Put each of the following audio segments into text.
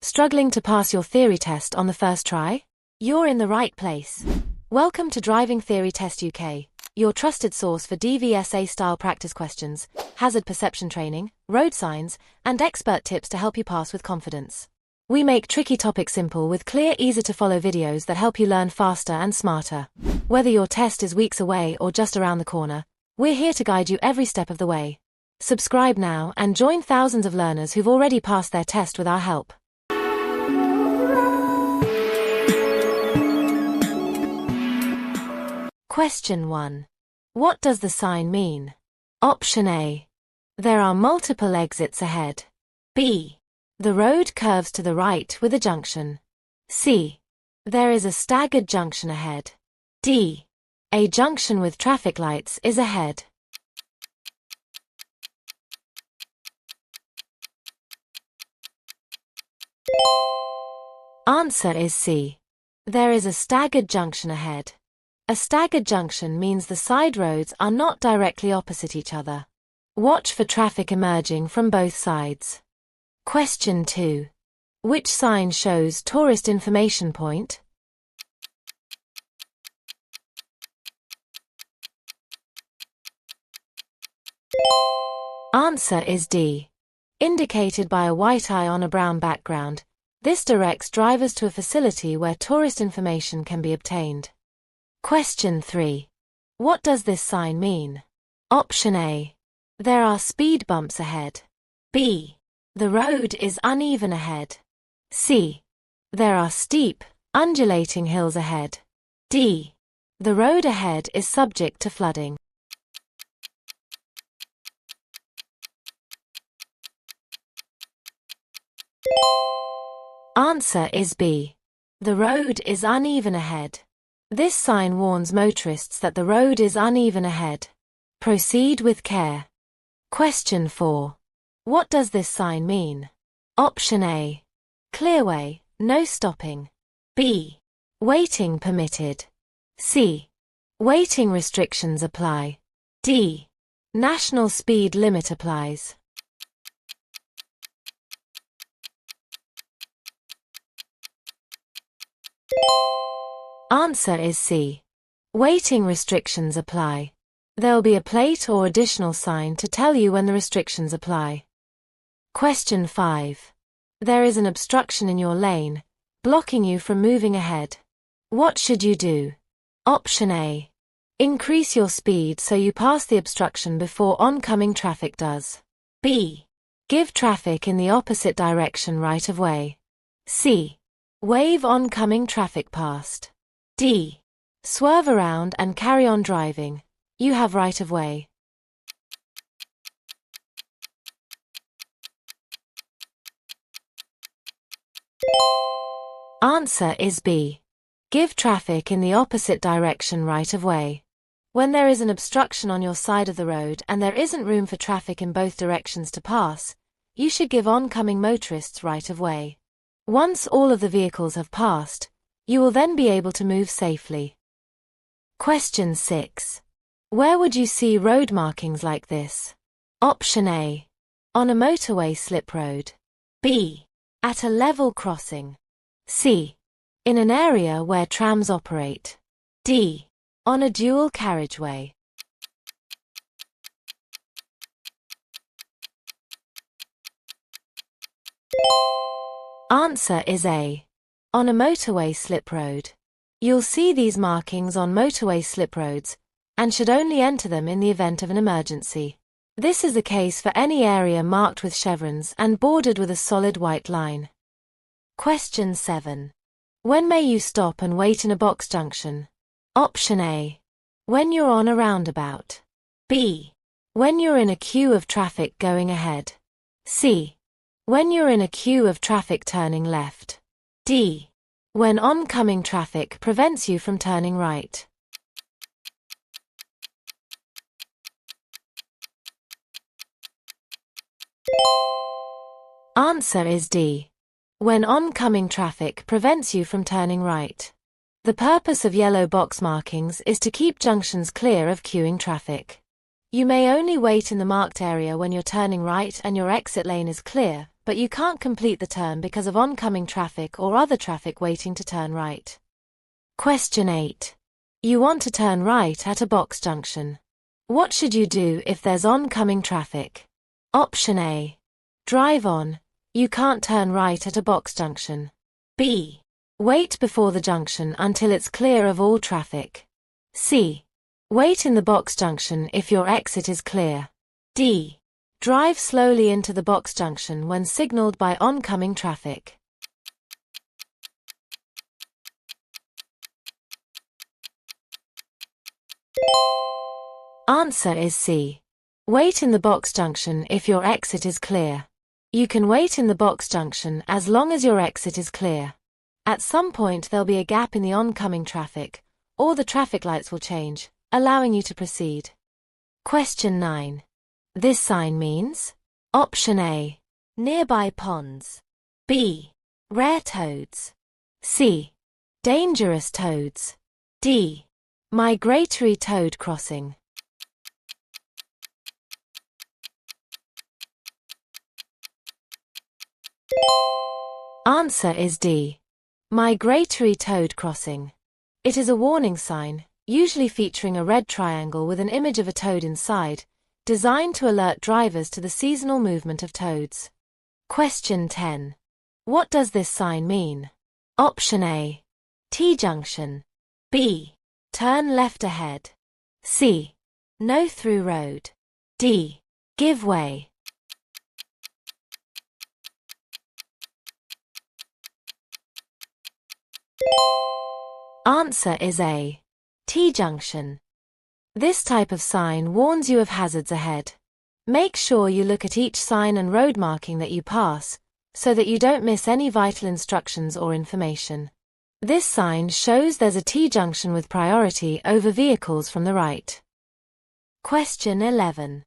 Struggling to pass your theory test on the first try? You're in the right place. Welcome to Driving Theory Test UK, your trusted source for DVSA-style practice questions, hazard perception training, road signs, and expert tips to help you pass with confidence. We make tricky topics simple with clear, easy-to-follow videos that help you learn faster and smarter. Whether your test is weeks away or just around the corner, we're here to guide you every step of the way. Subscribe now and join thousands of learners who've already passed their test with our help. Question 1. What does the sign mean? Option A. There are multiple exits ahead. B. The road curves to the right with a junction. C. There is a staggered junction ahead. D. A junction with traffic lights is ahead. Answer is C. There is a staggered junction ahead. A staggered junction means the side roads are not directly opposite each other. Watch for traffic emerging from both sides. Question 2. Which sign shows tourist information point? Answer is D. Indicated by a white eye on a brown background, this directs drivers to a facility where tourist information can be obtained. Question 3. What does this sign mean? Option A. There are speed bumps ahead. B. The road is uneven ahead. C. There are steep, undulating hills ahead. D. The road ahead is subject to flooding. Answer is B. The road is uneven ahead. This sign warns motorists that the road is uneven ahead. Proceed with care. Question 4. What does this sign mean? Option A. Clearway, no stopping. B. Waiting permitted. C. Waiting restrictions apply. D. National speed limit applies. Answer is C. Waiting restrictions apply. There'll be a plate or additional sign to tell you when the restrictions apply. Question 5. There is an obstruction in your lane, blocking you from moving ahead. What should you do? Option A. Increase your speed so you pass the obstruction before oncoming traffic does. B. Give traffic in the opposite direction right of way. C. Wave oncoming traffic past. D. Swerve around and carry on driving. You have right of way. Answer is B. Give traffic in the opposite direction right of way. When there is an obstruction on your side of the road and there isn't room for traffic in both directions to pass, you should give oncoming motorists right of way. Once all of the vehicles have passed, you will then be able to move safely. Question 6. Where would you see road markings like this? Option A. On a motorway slip road. B. At a level crossing. C. In an area where trams operate. D. On a dual carriageway. Answer is A. On a motorway slip road. You'll see these markings on motorway slip roads, and should only enter them in the event of an emergency. This is the case for any area marked with chevrons and bordered with a solid white line. Question 7. When may you stop and wait in a box junction? Option A. When you're on a roundabout. B. When you're in a queue of traffic going ahead. C. When you're in a queue of traffic turning left. D. When oncoming traffic prevents you from turning right. Answer is D. When oncoming traffic prevents you from turning right. The purpose of yellow box markings is to keep junctions clear of queuing traffic. You may only wait in the marked area when you're turning right and your exit lane is clear, but you can't complete the turn because of oncoming traffic or other traffic waiting to turn right. Question 8. You want to turn right at a box junction. What should you do if there's oncoming traffic? Option A. Drive on. You can't turn right at a box junction. B. Wait before the junction until it's clear of all traffic. C. Wait in the box junction if your exit is clear. D. Drive slowly into the box junction when signaled by oncoming traffic. Answer is C. Wait in the box junction if your exit is clear. You can wait in the box junction as long as your exit is clear. At some point there'll be a gap in the oncoming traffic, or the traffic lights will change, allowing you to proceed. Question 9. This sign means? Option A. Nearby ponds. B. Rare toads. C. Dangerous toads. D. Migratory toad crossing. Answer is D. Migratory toad crossing. It is a warning sign, usually featuring a red triangle with an image of a toad inside, designed to alert drivers to the seasonal movement of toads. Question 10. What does this sign mean? Option A. T-junction. B. Turn left ahead. C. No through road. D. Give way. Answer is A. T-junction. This type of sign warns you of hazards ahead. Make sure you look at each sign and road marking that you pass, so that you don't miss any vital instructions or information. This sign shows there's a T-junction with priority over vehicles from the right. Question 11.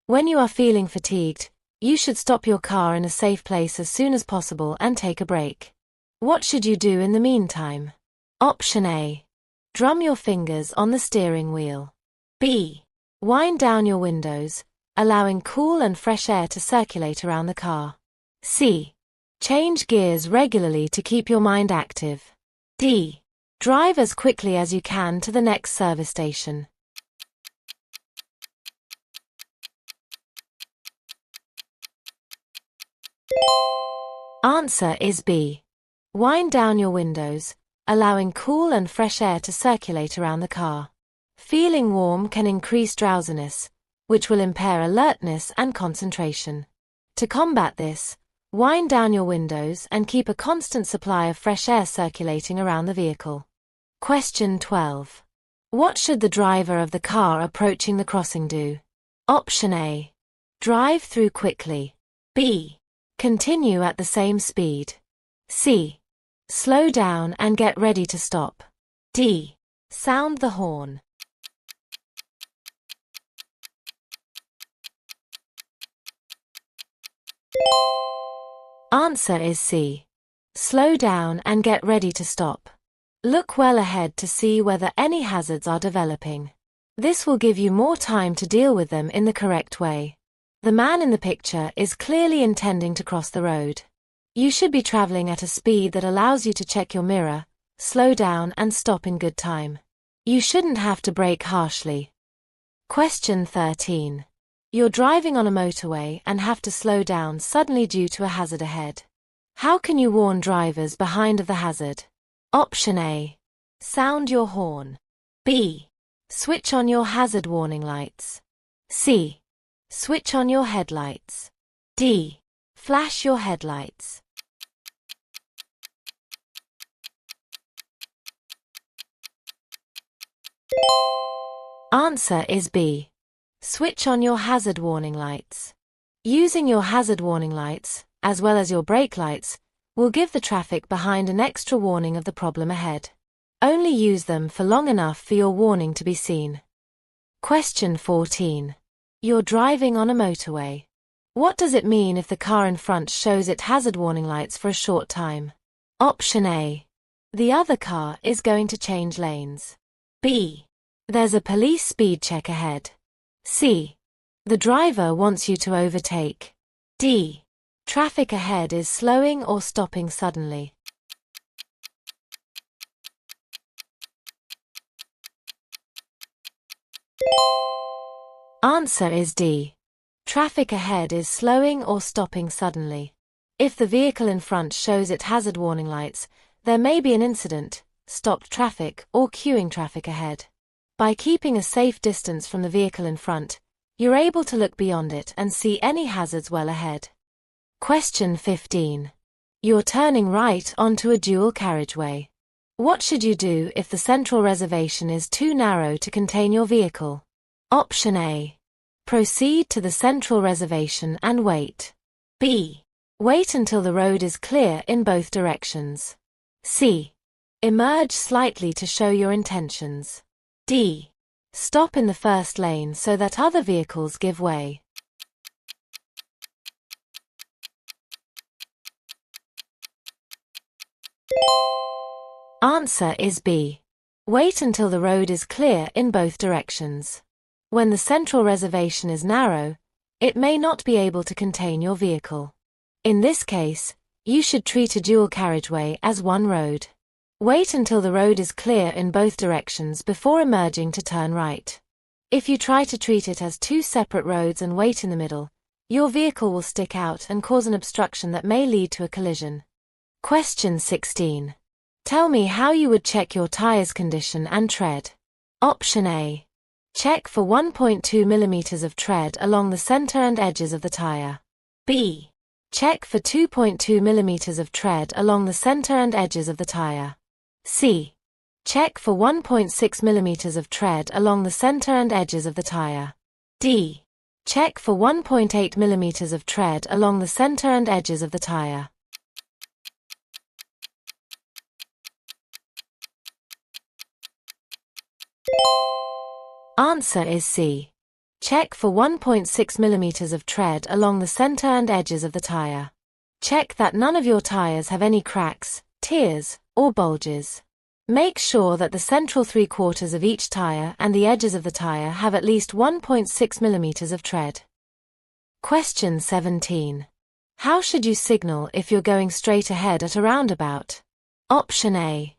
When you are feeling fatigued, you should stop your car in a safe place as soon as possible and take a break. What should you do in the meantime? Option A. Drum your fingers on the steering wheel. B. Wind down your windows, allowing cool and fresh air to circulate around the car. C. Change gears regularly to keep your mind active. D. Drive as quickly as you can to the next service station. Answer is B. Wind down your windows, allowing cool and fresh air to circulate around the car. Feeling warm can increase drowsiness, which will impair alertness and concentration. To combat this, wind down your windows and keep a constant supply of fresh air circulating around the vehicle. Question 12. What should the driver of the car approaching the crossing do? Option A. Drive through quickly. B. Continue at the same speed. C. Slow down and get ready to stop. D. Sound the horn. Answer is C. Slow down and get ready to stop. Look well ahead to see whether any hazards are developing. This will give you more time to deal with them in the correct way. The man in the picture is clearly intending to cross the road. You should be traveling at a speed that allows you to check your mirror, slow down and stop in good time. You shouldn't have to brake harshly. Question 13. You're driving on a motorway and have to slow down suddenly due to a hazard ahead. How can you warn drivers behind of the hazard? Option A. Sound your horn. B. Switch on your hazard warning lights. C. Switch on your headlights. D. Flash your headlights. Answer is B. Switch on your hazard warning lights. Using your hazard warning lights, as well as your brake lights, will give the traffic behind an extra warning of the problem ahead. Only use them for long enough for your warning to be seen. Question 14. You're driving on a motorway. What does it mean if the car in front shows its hazard warning lights for a short time? Option A. The other car is going to change lanes. B. There's a police speed check ahead. C. The driver wants you to overtake. D. Traffic ahead is slowing or stopping suddenly. Answer is D. Traffic ahead is slowing or stopping suddenly. If the vehicle in front shows its hazard warning lights, there may be an incident, stopped traffic, or queuing traffic ahead. By keeping a safe distance from the vehicle in front, you're able to look beyond it and see any hazards well ahead. Question 15. You're turning right onto a dual carriageway. What should you do if the central reservation is too narrow to contain your vehicle? Option A. Proceed to the central reservation and wait. B. Wait until the road is clear in both directions. C. Emerge slightly to show your intentions. D. Stop in the first lane so that other vehicles give way. Answer is B. Wait until the road is clear in both directions. When the central reservation is narrow, it may not be able to contain your vehicle. In this case, you should treat a dual carriageway as one road. Wait until the road is clear in both directions before emerging to turn right. If you try to treat it as two separate roads and wait in the middle, your vehicle will stick out and cause an obstruction that may lead to a collision. Question 16. Tell me how you would check your tire's condition and tread. Option A. Check for 1.2 mm of tread along the center and edges of the tire. B. Check for 2.2 mm of tread along the center and edges of the tire. C. Check for 1.6 mm of tread along the center and edges of the tire. D. Check for 1.8 mm of tread along the center and edges of the tire. Answer is C. Check for 1.6 mm of tread along the center and edges of the tire. Check that none of your tires have any cracks, tears, or bulges. Make sure that the central 3/4 of each tire and the edges of the tire have at least 1.6 mm of tread. Question 17. How should you signal if you're going straight ahead at a roundabout? Option A.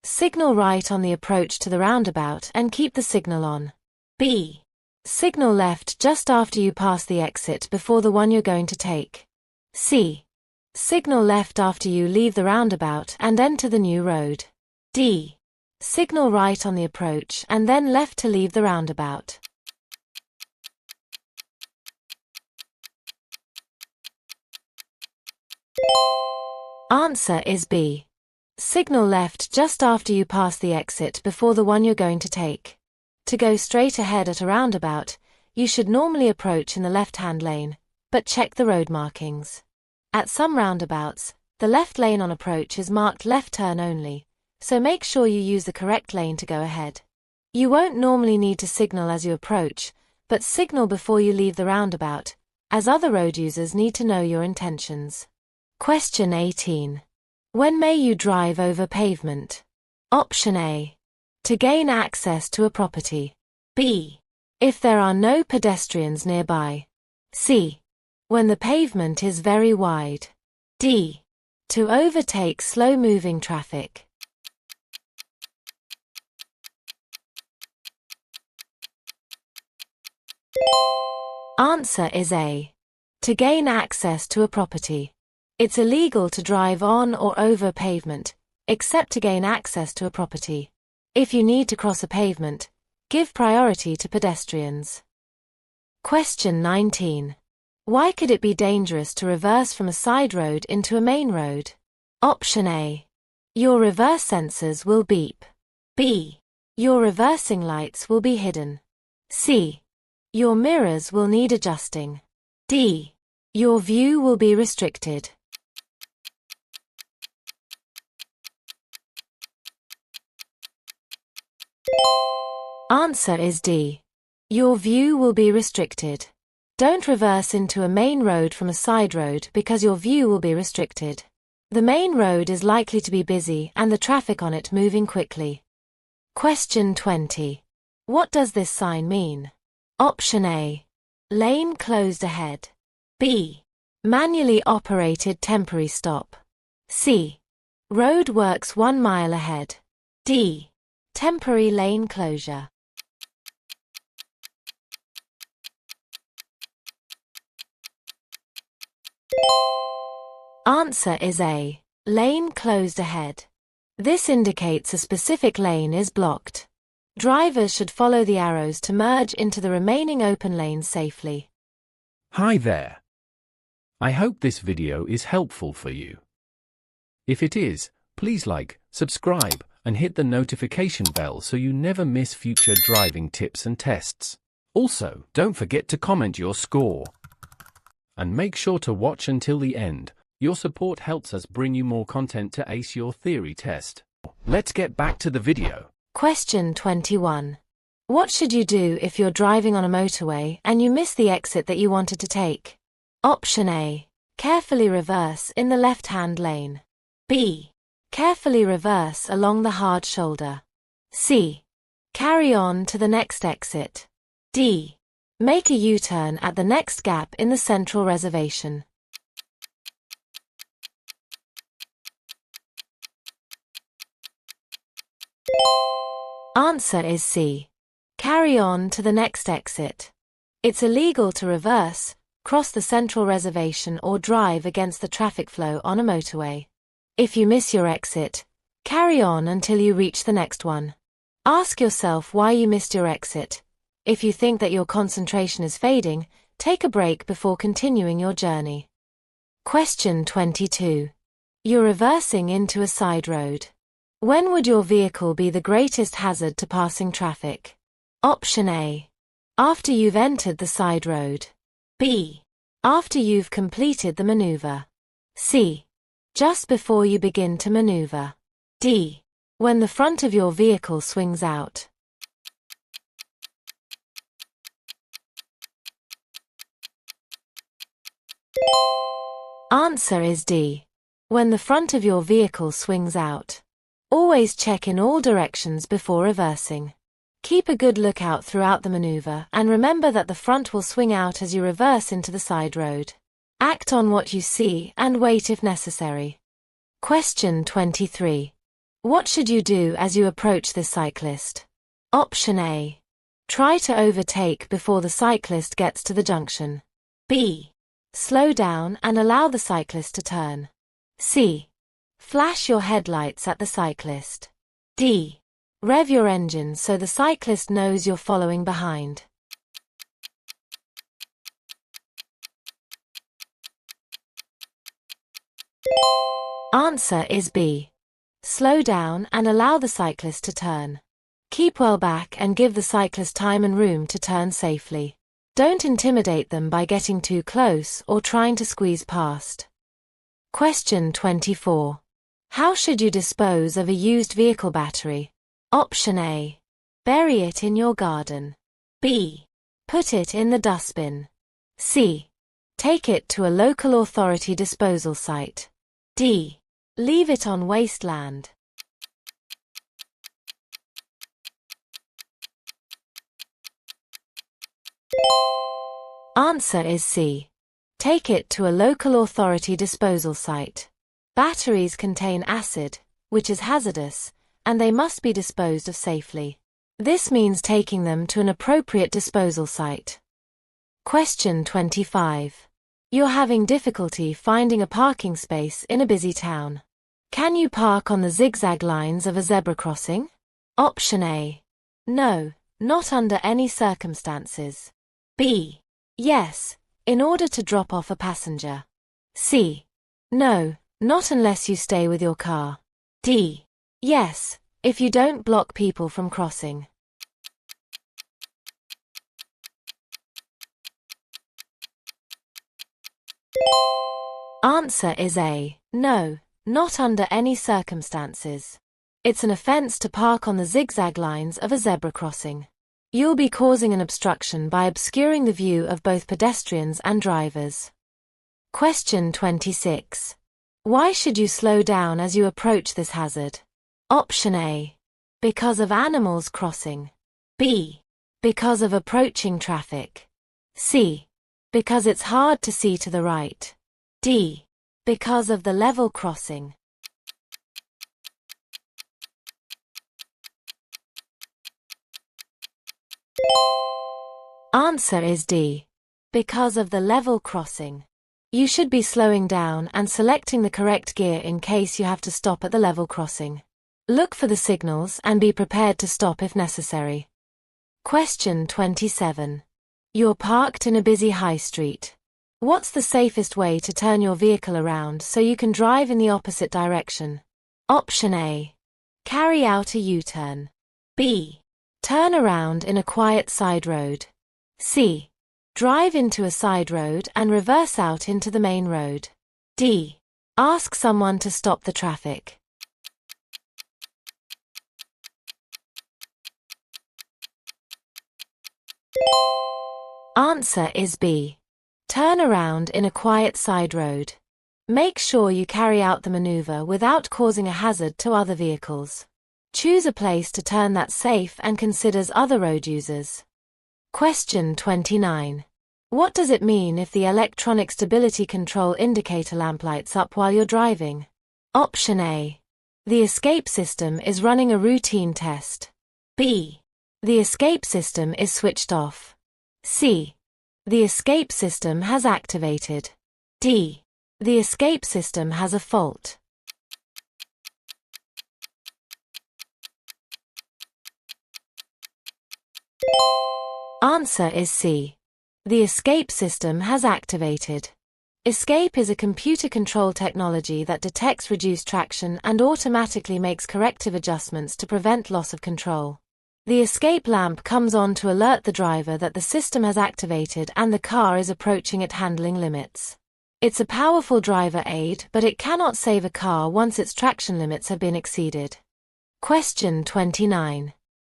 Signal right on the approach to the roundabout and keep the signal on. B. Signal left just after you pass the exit before the one you're going to take. C. Signal left after you leave the roundabout and enter the new road. D. Signal right on the approach and then left to leave the roundabout. Answer is B. Signal left just after you pass the exit before the one you're going to take. To go straight ahead at a roundabout, you should normally approach in the left-hand lane, but check the road markings. At some roundabouts, the left lane on approach is marked left turn only, so make sure you use the correct lane to go ahead. You won't normally need to signal as you approach, but signal before you leave the roundabout, as other road users need to know your intentions. Question 18. When may you drive over pavement? Option A. To gain access to a property. B. If there are no pedestrians nearby. C. When the pavement is very wide. D. To overtake slow-moving traffic. Answer is A. To gain access to a property. It's illegal to drive on or over pavement, except to gain access to a property. If you need to cross a pavement, give priority to pedestrians. Question 19. Why could it be dangerous to reverse from a side road into a main road? Option A. Your reverse sensors will beep. B. Your reversing lights will be hidden. C. Your mirrors will need adjusting. D. Your view will be restricted. Answer is D. Your view will be restricted. Don't reverse into a main road from a side road because your view will be restricted. The main road is likely to be busy and the traffic on it moving quickly. Question 20. What does this sign mean? Option A. Lane closed ahead. B. Manually operated temporary stop. C. Road works 1 mile ahead. D. Temporary lane closure. Answer is A. Lane closed ahead. This indicates a specific lane is blocked. Drivers should follow the arrows to merge into the remaining open lanes safely. Hi there. I hope this video is helpful for you. If it is, please like, subscribe, and hit the notification bell so you never miss future driving tips and tests. Also, don't forget to comment your score. And make sure to watch until the end. Your support helps us bring you more content to ace your theory test. Let's get back to the video. Question 21. What should you do if you're driving on a motorway and you miss the exit that you wanted to take? Option A. Carefully reverse in the left-hand lane. B. Carefully reverse along the hard shoulder. C. Carry on to the next exit. D. Make a U-turn at the next gap in the central reservation. Answer is C. Carry on to the next exit. It's illegal to reverse, cross the central reservation or drive against the traffic flow on a motorway. If you miss your exit, carry on until you reach the next one. Ask yourself why you missed your exit. If you think that your concentration is fading, take a break before continuing your journey. Question 22. You're reversing into a side road. When would your vehicle be the greatest hazard to passing traffic? Option A. After you've entered the side road. B. After you've completed the maneuver. C. Just before you begin to maneuver. D. When the front of your vehicle swings out. Answer is D. When the front of your vehicle swings out. Always check in all directions before reversing. Keep a good lookout throughout the maneuver and remember that the front will swing out as you reverse into the side road. Act on what you see and wait if necessary. Question 23. What should you do as you approach this cyclist? Option A. Try to overtake before the cyclist gets to the junction. B. Slow down and allow the cyclist to turn. C. Flash your headlights at the cyclist. D. Rev your engine so the cyclist knows you're following behind. Answer is B. Slow down and allow the cyclist to turn. Keep well back and give the cyclist time and room to turn safely. Don't intimidate them by getting too close or trying to squeeze past. Question 24. How should you dispose of a used vehicle battery? Option A. Bury it in your garden. B. Put it in the dustbin. C. Take it to a local authority disposal site. D. Leave it on wasteland. Answer is C. Take it to a local authority disposal site. Batteries contain acid, which is hazardous, and they must be disposed of safely. This means taking them to an appropriate disposal site. Question 25. You're having difficulty finding a parking space in a busy town. Can you park on the zigzag lines of a zebra crossing? Option A. No, not under any circumstances. B. Yes, in order to drop off a passenger. C. No, not unless you stay with your car. D. Yes, if you don't block people from crossing. Answer is A. No, not under any circumstances. It's an offense to park on the zigzag lines of a zebra crossing. You'll be causing an obstruction by obscuring the view of both pedestrians and drivers. Question 26. Why should you slow down as you approach this hazard? Option A. Because of animals crossing. B. Because of approaching traffic. C. Because it's hard to see to the right. D. Because of the level crossing. Answer is D. Because of the level crossing. You should be slowing down and selecting the correct gear in case you have to stop at the level crossing. Look for the signals and be prepared to stop if necessary. Question 27. You're parked in a busy high street. What's the safest way to turn your vehicle around so you can drive in the opposite direction? Option A. Carry out a U-turn. B. Turn around in a quiet side road. C. Drive into a side road and reverse out into the main road. D. Ask someone to stop the traffic. Answer is B. Turn around in a quiet side road. Make sure you carry out the maneuver without causing a hazard to other vehicles. Choose a place to turn that's safe and considers other road users. Question 29. What does it mean if the electronic stability control indicator lamp lights up while you're driving? Option A. The escape system is running a routine test. B. The escape system is switched off. C. The escape system has activated. D. The escape system has a fault. Answer is C. The escape system has activated. Escape is a computer control technology that detects reduced traction and automatically makes corrective adjustments to prevent loss of control. The escape lamp comes on to alert the driver that the system has activated and the car is approaching its handling limits. It's a powerful driver aid, but it cannot save a car once its traction limits have been exceeded. Question 29.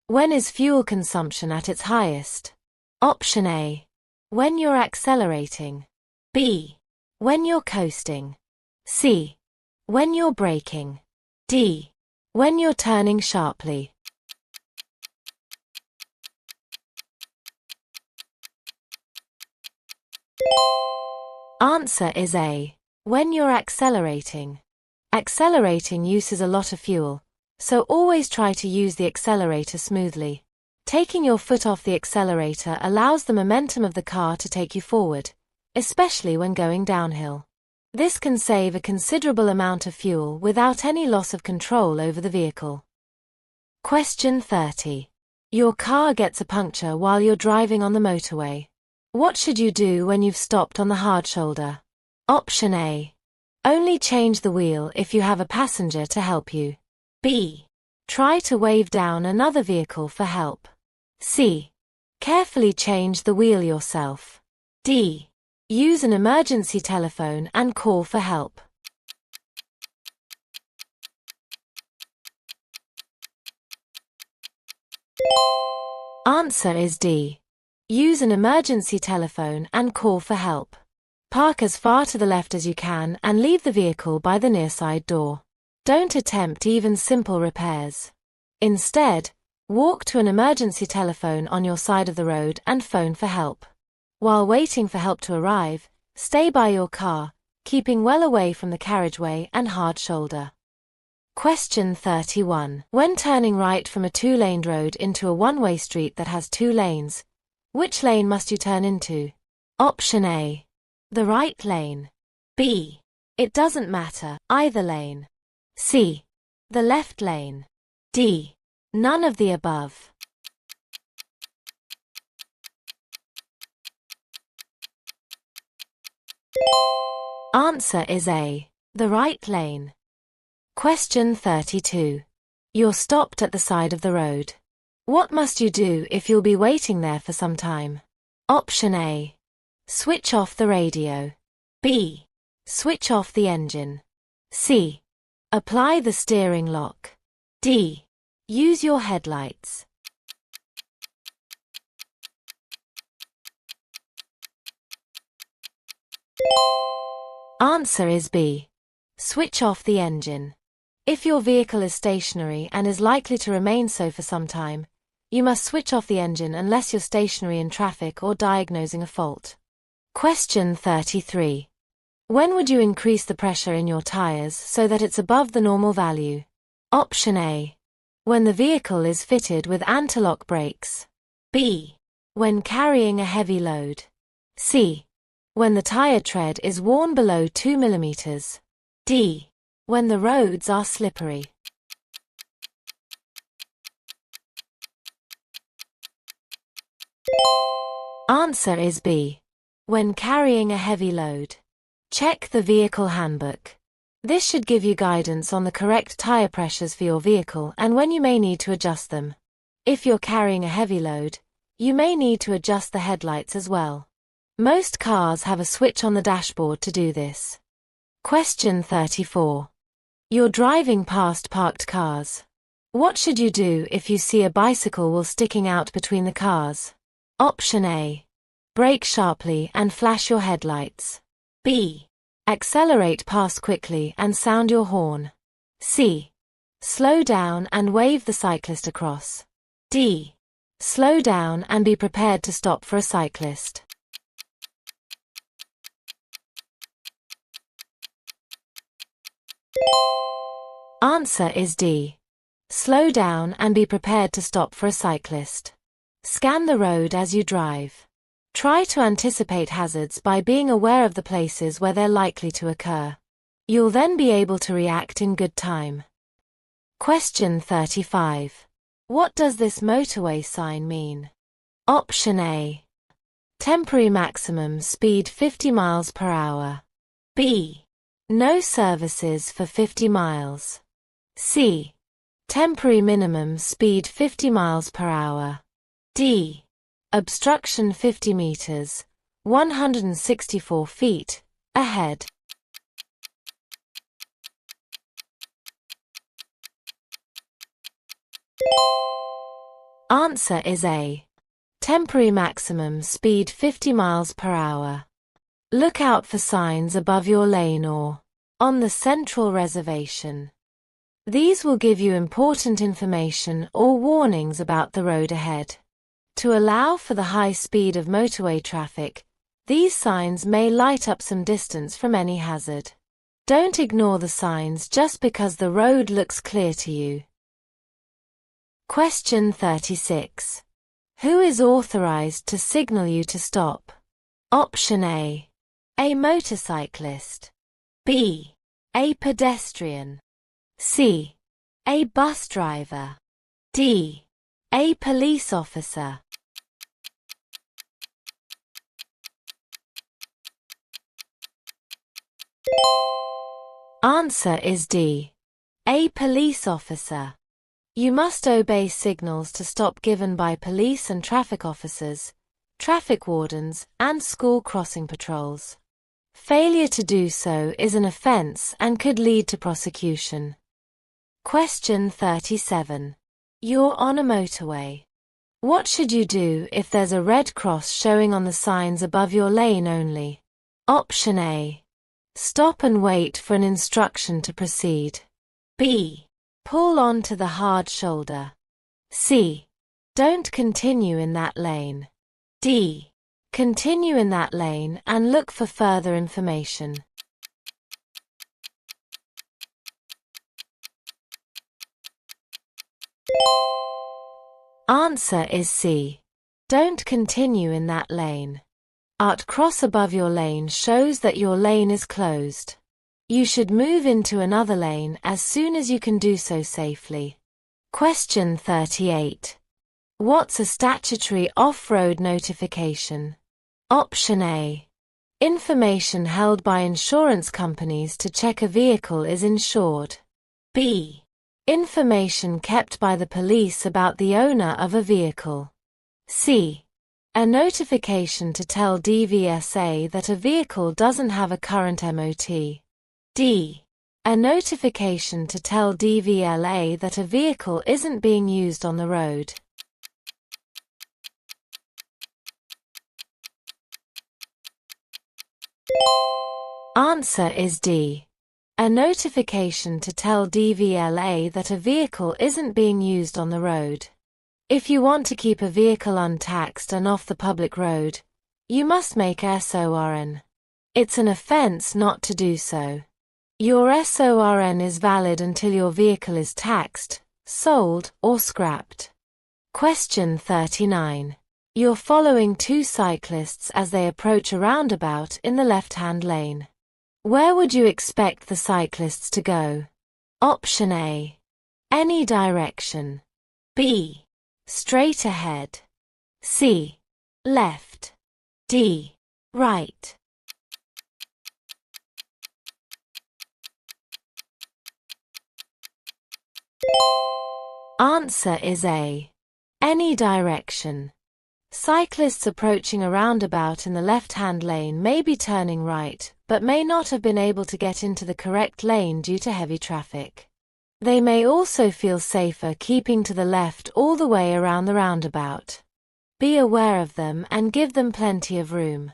When is fuel consumption at its highest? Option A. When you're accelerating. B. When you're coasting. C. When you're braking. D. When you're turning sharply. Answer is A. When you're accelerating. Accelerating uses a lot of fuel, so always try to use the accelerator smoothly. Taking your foot off the accelerator allows the momentum of the car to take you forward, especially when going downhill. This can save a considerable amount of fuel without any loss of control over the vehicle. Question 30. Your car gets a puncture while you're driving on the motorway. What should you do when you've stopped on the hard shoulder? Option A. Only change the wheel if you have a passenger to help you. B. Try to wave down another vehicle for help. C. Carefully change the wheel yourself. D. Use an emergency telephone and call for help. Answer is D. Use an emergency telephone and call for help. Park as far to the left as you can and leave the vehicle by the near side door. Don't attempt even simple repairs. Instead, walk to an emergency telephone on your side of the road and phone for help. While waiting for help to arrive, stay by your car, keeping well away from the carriageway and hard shoulder. Question 31. When turning right from a two-laned road into a one-way street that has two lanes, which lane must you turn into? Option A. The right lane. B. It doesn't matter, either lane. C. The left lane. D. None of the above. Answer is A. The right lane. Question 32. You're stopped at the side of the road. What must you do if you'll be waiting there for some time? Option A. Switch off the radio. B. Switch off the engine. C. Apply the steering lock. D. Use your headlights. Answer is B. Switch off the engine. If your vehicle is stationary and is likely to remain so for some time, you must switch off the engine unless you're stationary in traffic or diagnosing a fault. Question 33. When would you increase the pressure in your tires so that it's above the normal value? Option A. When the vehicle is fitted with anti-lock brakes. B. When carrying a heavy load. C. When the tire tread is worn below 2 mm. D. When the roads are slippery. Answer is B. When carrying a heavy load. Check the vehicle handbook. This should give you guidance on the correct tire pressures for your vehicle and when you may need to adjust them. If you're carrying a heavy load, you may need to adjust the headlights as well. Most cars have a switch on the dashboard to do this. Question 34. You're driving past parked cars. What should you do if you see a bicycle wheel sticking out between the cars? Option A. Brake sharply and flash your headlights. B. Accelerate past quickly and sound your horn. C. Slow down and wave the cyclist across. D. Slow down and be prepared to stop for a cyclist. Answer is D. Slow down and be prepared to stop for a cyclist. Scan the road as you drive. Try to anticipate hazards by being aware of the places where they're likely to occur. You'll then be able to react in good time. Question 35. What does this motorway sign mean? Option A. Temporary maximum speed 50 miles per hour. B. No services for 50 miles. C. Temporary minimum speed 50 miles per hour. D. Obstruction 50 meters, 164 feet, ahead. Answer is A. Temporary maximum speed 50 miles per hour. Look out for signs above your lane or on the central reservation. These will give you important information or warnings about the road ahead. To allow for the high speed of motorway traffic, these signs may light up some distance from any hazard. Don't ignore the signs just because the road looks clear to you. Question 36. Who is authorized to signal you to stop? Option A. A motorcyclist. B. A pedestrian. C. A bus driver. D. A police officer. Answer is D. A police officer. You must obey signals to stop given by police and traffic officers, traffic wardens, and school crossing patrols. Failure to do so is an offense and could lead to prosecution. Question 37. You're on a motorway. What should you do if there's a red cross showing on the signs above your lane only? Option A. Stop and wait for an instruction to proceed. B. Pull onto the hard shoulder. C. Don't continue in that lane. D. Continue in that lane and look for further information. Answer is C. Don't continue in that lane. Art cross above your lane shows that your lane is closed. You should move into another lane as soon as you can do so safely. Question 38. What's a statutory off-road notification? Option A. Information held by insurance companies to check a vehicle is insured. B. Information kept by the police about the owner of a vehicle. C. A notification to tell DVSA that a vehicle doesn't have a current MOT. D. A notification to tell DVLA that a vehicle isn't being used on the road. Answer is D. A notification to tell DVLA that a vehicle isn't being used on the road. If you want to keep a vehicle untaxed and off the public road, you must make SORN. It's an offense not to do so. Your SORN is valid until your vehicle is taxed, sold, or scrapped. Question 39. You're following two cyclists as they approach a roundabout in the left-hand lane. Where would you expect the cyclists to go? Option A. Any direction. B. Straight ahead. C. Left. D. Right. Answer is A. Any direction. Cyclists approaching a roundabout in the left-hand lane may be turning right, but may not have been able to get into the correct lane due to heavy traffic. They may also feel safer keeping to the left all the way around the roundabout. Be aware of them and give them plenty of room.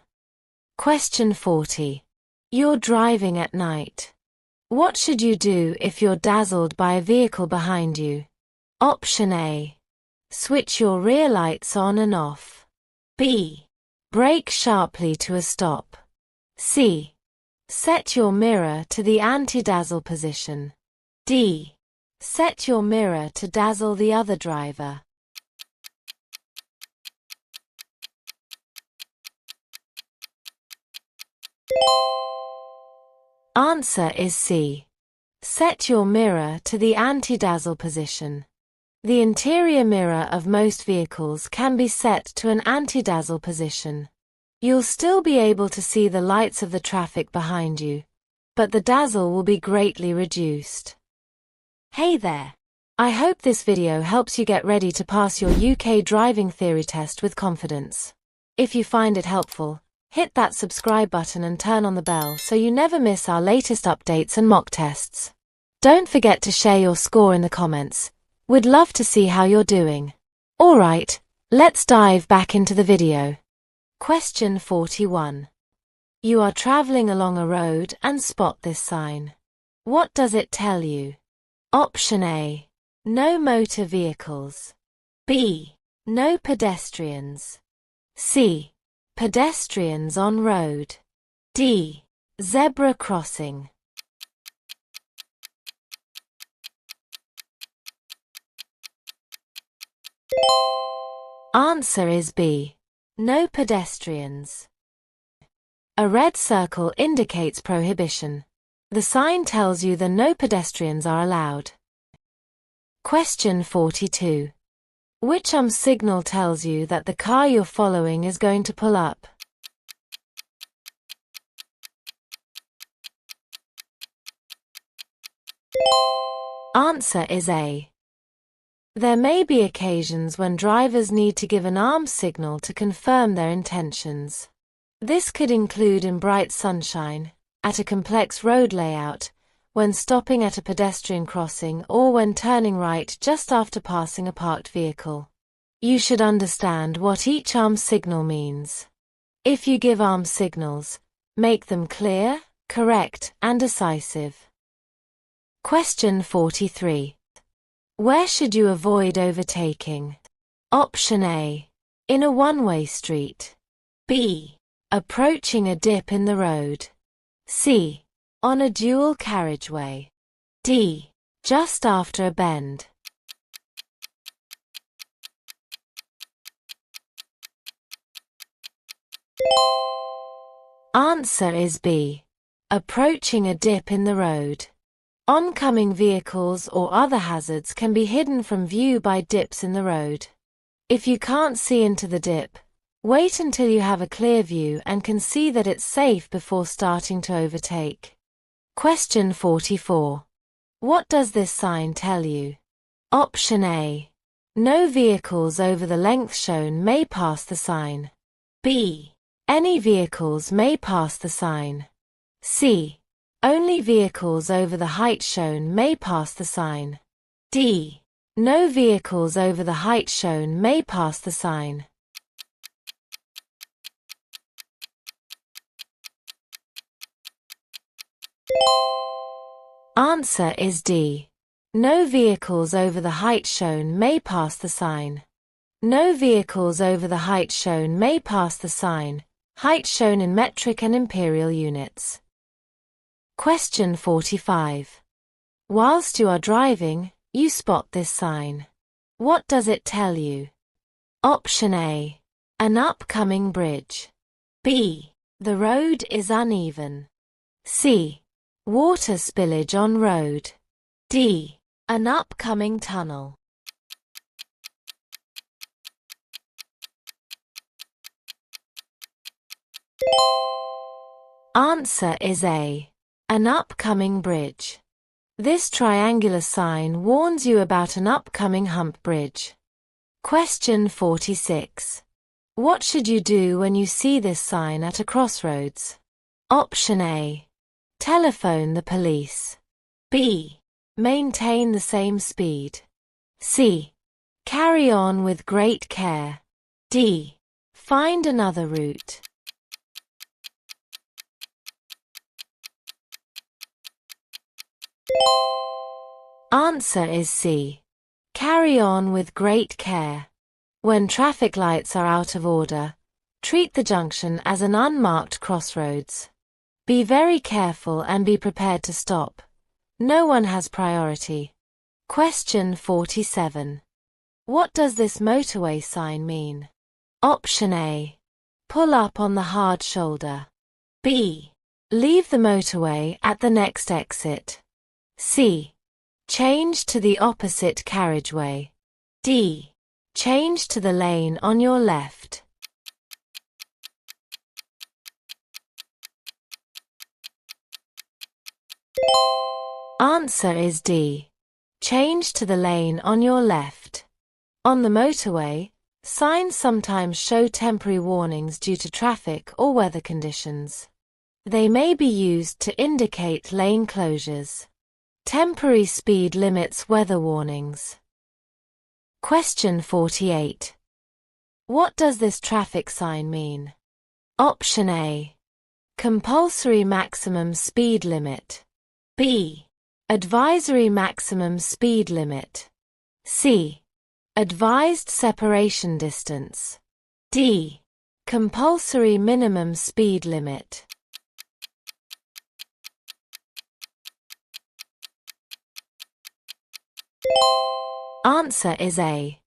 Question 40. You're driving at night. What should you do if you're dazzled by a vehicle behind you? Option A. Switch your rear lights on and off. B. Brake sharply to a stop. C. Set your mirror to the anti-dazzle position. D. Set your mirror to dazzle the other driver. Answer is C. Set your mirror to the anti-dazzle position. The interior mirror of most vehicles can be set to an anti-dazzle position. You'll still be able to see the lights of the traffic behind you, but the dazzle will be greatly reduced. Hey there! I hope this video helps you get ready to pass your UK driving theory test with confidence. If you find it helpful, hit that subscribe button and turn on the bell so you never miss our latest updates and mock tests. Don't forget to share your score in the comments. We'd love to see how you're doing. Alright, let's dive back into the video. Question 41. You are traveling along a road and spot this sign. What does it tell you? Option A. No motor vehicles. B. No pedestrians. C. Pedestrians on road. D. Zebra crossing. Answer is B. No pedestrians. A red circle indicates prohibition. The sign tells you that no pedestrians are allowed. Question 42. Which signal tells you that the car you're following is going to pull up? Answer is A. There may be occasions when drivers need to give an arm signal to confirm their intentions. This could include in bright sunshine, at a complex road layout, when stopping at a pedestrian crossing, or when turning right just after passing a parked vehicle. You should understand what each arm signal means. If you give arm signals, make them clear, correct, and decisive. Question 43. Where should you avoid overtaking? Option A. In a one-way street. B. Approaching a dip in the road. C. On a dual carriageway. D. Just after a bend. Answer is B. Approaching a dip in the road. Oncoming vehicles or other hazards can be hidden from view by dips in the road. If you can't see into the dip, wait until you have a clear view and can see that it's safe before starting to overtake. Question 44. What does this sign tell you? Option A. No vehicles over the length shown may pass the sign. B. Any vehicles may pass the sign. C. Only vehicles over the height shown may pass the sign. D. No vehicles over the height shown may pass the sign. Answer is D. No vehicles over the height shown may pass the sign. No vehicles over the height shown may pass the sign Height shown in metric and imperial units. Question 45. Whilst you are driving, you spot this sign. What does it tell you? Option A. An upcoming bridge. B. The road is uneven. C. Water spillage on road. D. An upcoming tunnel. Answer is A. An upcoming bridge. This triangular sign warns you about an upcoming hump bridge. Question 46. What should you do when you see this sign at a crossroads? Option A. Telephone the police. B. Maintain the same speed. C. Carry on with great care. D. Find another route. Answer is C. Carry on with great care. When traffic lights are out of order, treat the junction as an unmarked crossroads. Be very careful and be prepared to stop. No one has priority. Question 47. What does this motorway sign mean? Option A. Pull up on the hard shoulder. B. Leave the motorway at the next exit. C. Change to the opposite carriageway. D. Change to the lane on your left. Answer is D. Change to the lane on your left. On the motorway, signs sometimes show temporary warnings due to traffic or weather conditions. They may be used to indicate lane closures. Temporary speed limits, weather warnings. Question 48. What does this traffic sign mean? Option A. Compulsory maximum speed limit. B. Advisory maximum speed limit. C. Advised separation distance. D. Compulsory minimum speed limit. Answer is A.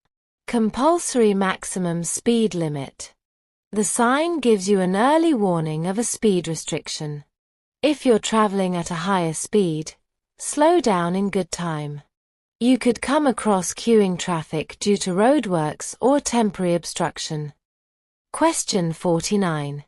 Compulsory maximum speed limit. The sign gives you an early warning of a speed restriction. If you're traveling at a higher speed, slow down in good time. You could come across queuing traffic due to roadworks or temporary obstruction. Question 49.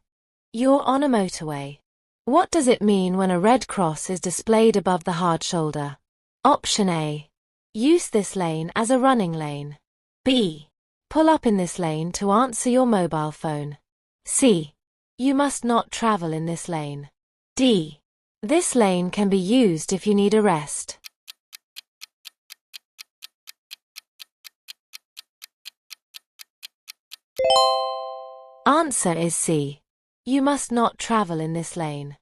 You're on a motorway. What does it mean when a red cross is displayed above the hard shoulder? Option A. Use this lane as a running lane. B. Pull up in this lane to answer your mobile phone. C. You must not travel in this lane. D. This lane can be used if you need a rest. Answer is C. You must not travel in this lane.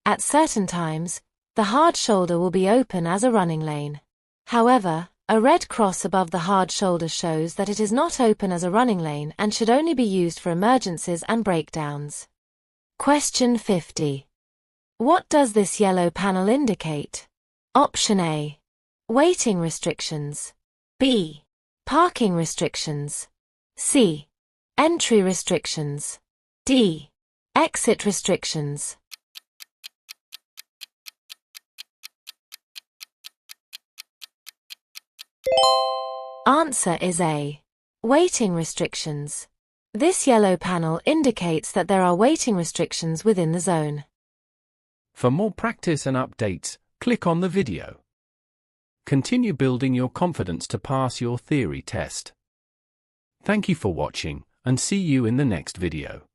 At certain times, the hard shoulder will be open as a running lane. However, a red cross above the hard shoulder shows that it is not open as a running lane and should only be used for emergencies and breakdowns. Question 50. What does this yellow panel indicate? Option A. Waiting restrictions. B. Parking restrictions. C. Entry restrictions. D. Exit restrictions. Answer is A. Waiting restrictions. This yellow panel indicates that there are waiting restrictions within the zone. For more practice and updates, click on the video. Continue building your confidence to pass your theory test. Thank you for watching, and see you in the next video.